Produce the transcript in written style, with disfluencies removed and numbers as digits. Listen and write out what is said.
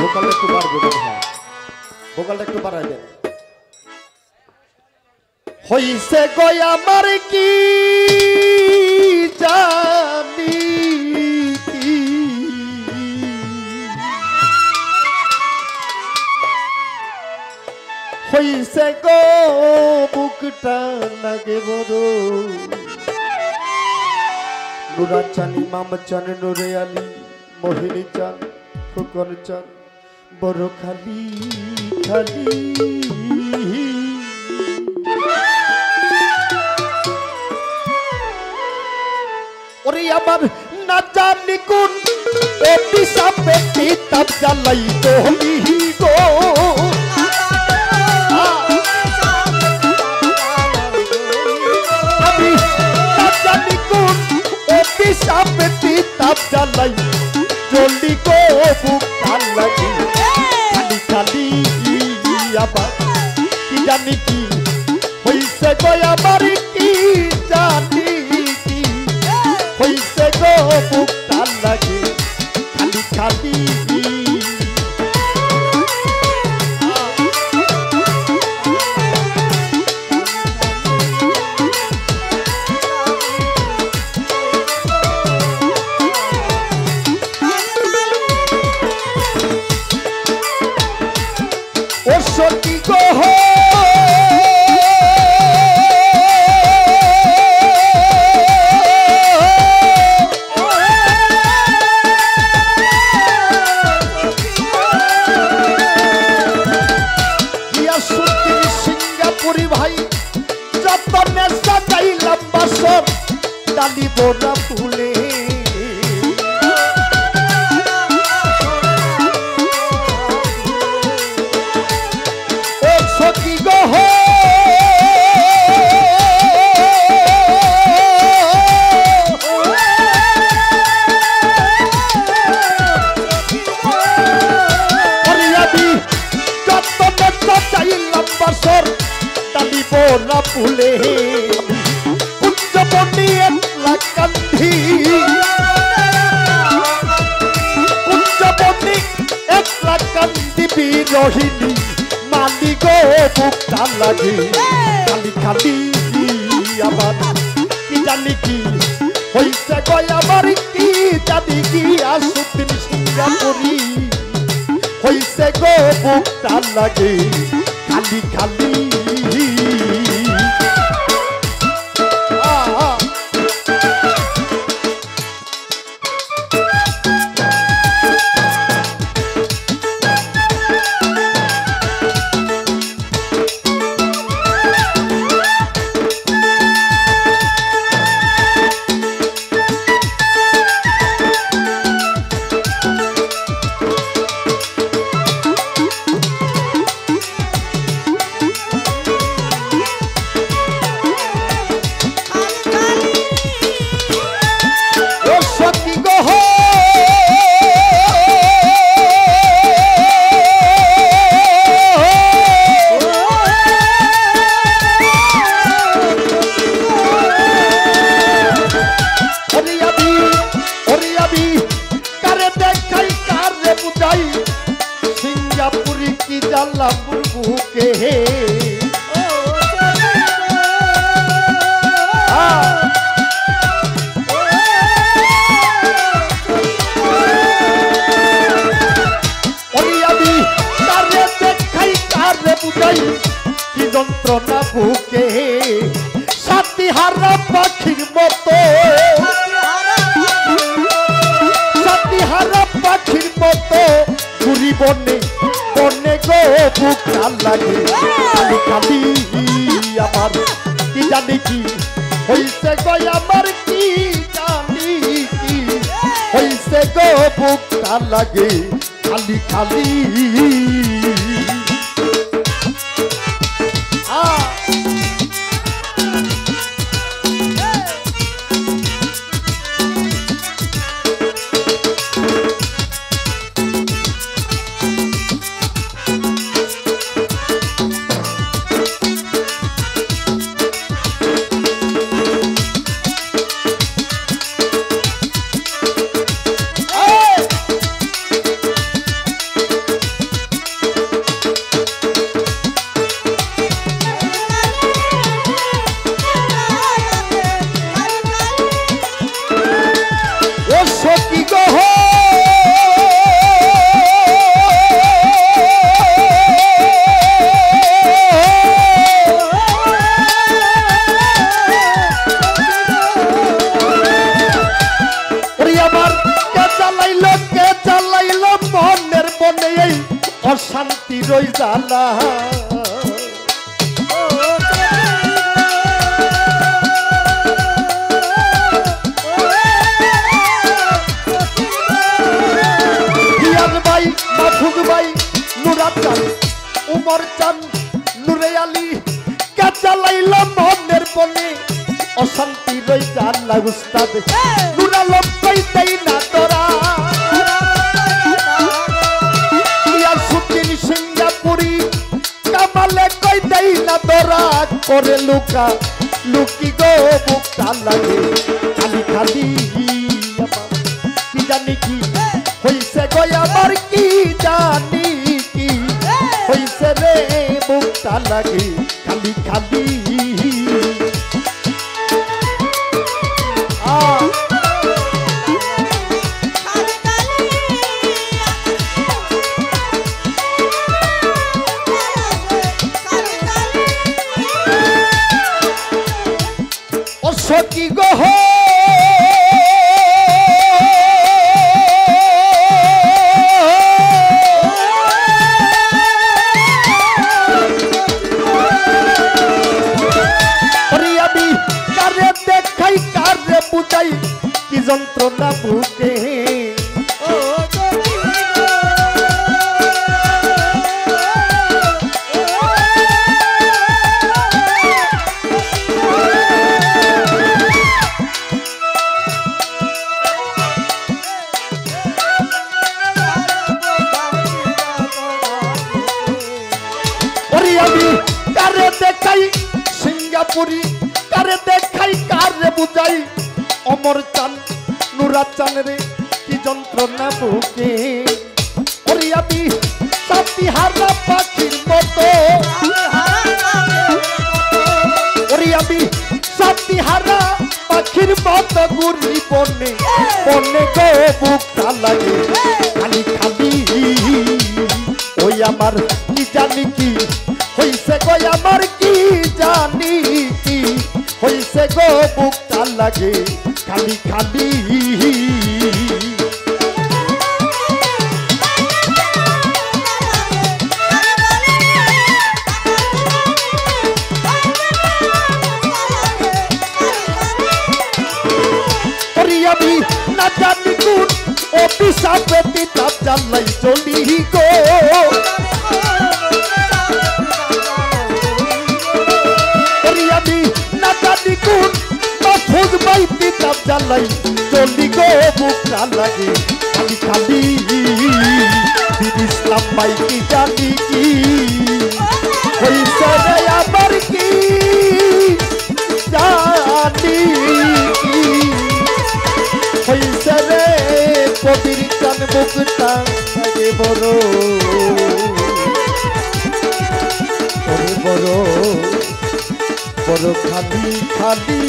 ভোকালটা একটু বাড়বে মনে হয়, ভোকালটা একটু বাড়াই দেন। হইছে গো আমার কি জানি কি, হইছে গো বুকটা লাগে বড়। নুরা চান, ইমাম চান, নুরে আলী, মোহিনী চান, ফুকন চান, বড় খালি খালি। ওরে আমার না জানি কোন পিসাপে কিতাব জ্বালাই তোলি গো, আমি না জানি কোন পিসাপে কিতাব জ্বালাই চলি গো বুকটা লাগি খালি খালি। আবার কি জানি কি হইছে গো আমার কি জানি কি, হইছে গো বুকটা লাগে খালি খালি। ও সখী গো সিঙ্গাপুরি ভাই যতনে সাজাইলাম বাসর ডালি বোরা ফুলে। ও সখী গো বাসর ডালি বোরা ফুলে। কুঞ্জবনী একলা কান্ধি, কুঞ্জবনী একলা কান্দি বিরহিনী মালি গো বুকটা লাগে খালি খালি। আবার কি জানি কি হইছে গো আমার কি জানি কি, আসুদ্দিন সিঙ্গাপুরি হইছে গো বুকটা লাগে খালি খালি। সিঙ্গাপুরি কি জ্বালা বুকে হে, আমি কারে দেখাই কারে বুঝাই কি যন্ত্রণা বুকে। সাথী হারা পাখির মতো, সাথী হারা পাখির মতো ঘুরি বনে বনে গো বুকটা লাগে খালি খালি। আমার কি জানি কি হইছে গো আমার কি জানি কি, হইছে গো বুকটা লাগে খালি খালি। জ্বালা হিয়াজ ভাই মাসুদ ভাই নুরাত চান উমর চান নুরে আলী কে চালাইলাম মনের বনে অশান্তি রই জানলা উস্তাদ নুরালম কই দেই না তোরা ইয়াসুদ্দিন সিঙ্গাপুরি কামালে কই দেই না তোরা করে লুকা লুকি গো বুকটা লাগে খালি খালি আমার কি জানি কি হইছে গো আমার কি জানি কি হইছে রে বুকটা লাগে খালি খালি সখী গহ আমি কারে দেখাই কারে বুঝাই কি যন্ত্রণা বুকে আমি কারে দেখাই সিঙ্গাপুরি কারে দেখাই কারে বুঝাই অমর চান নুরা চান রে কি যন্ত্রণা বুকে ওরে আমি সাথী হারা পাখির মতো ওরে আমি সাথী হারা পাখির মতো ঘুরি বনে বনে গো বুকটা লাগে খালি খালি ওই আমার কি জানি কি হইছে গো আমার কি জানি কি হইছে গো বুকটা লাগে খালি খালি আমি না জানি কোন অভিশাপে দিতাম জানলাই চলি গো আমি না জানি কোন মাসুদ ভাই দিতাম জানলাই চলি গো বুকটা লাগে খালি খালি দিন ইসলাম ভাই কি জানি কি হইছে রে আমার কি জানি কি হইছে রে কবির চান বুকটা লাগে বড় বড় বড় খালি খালি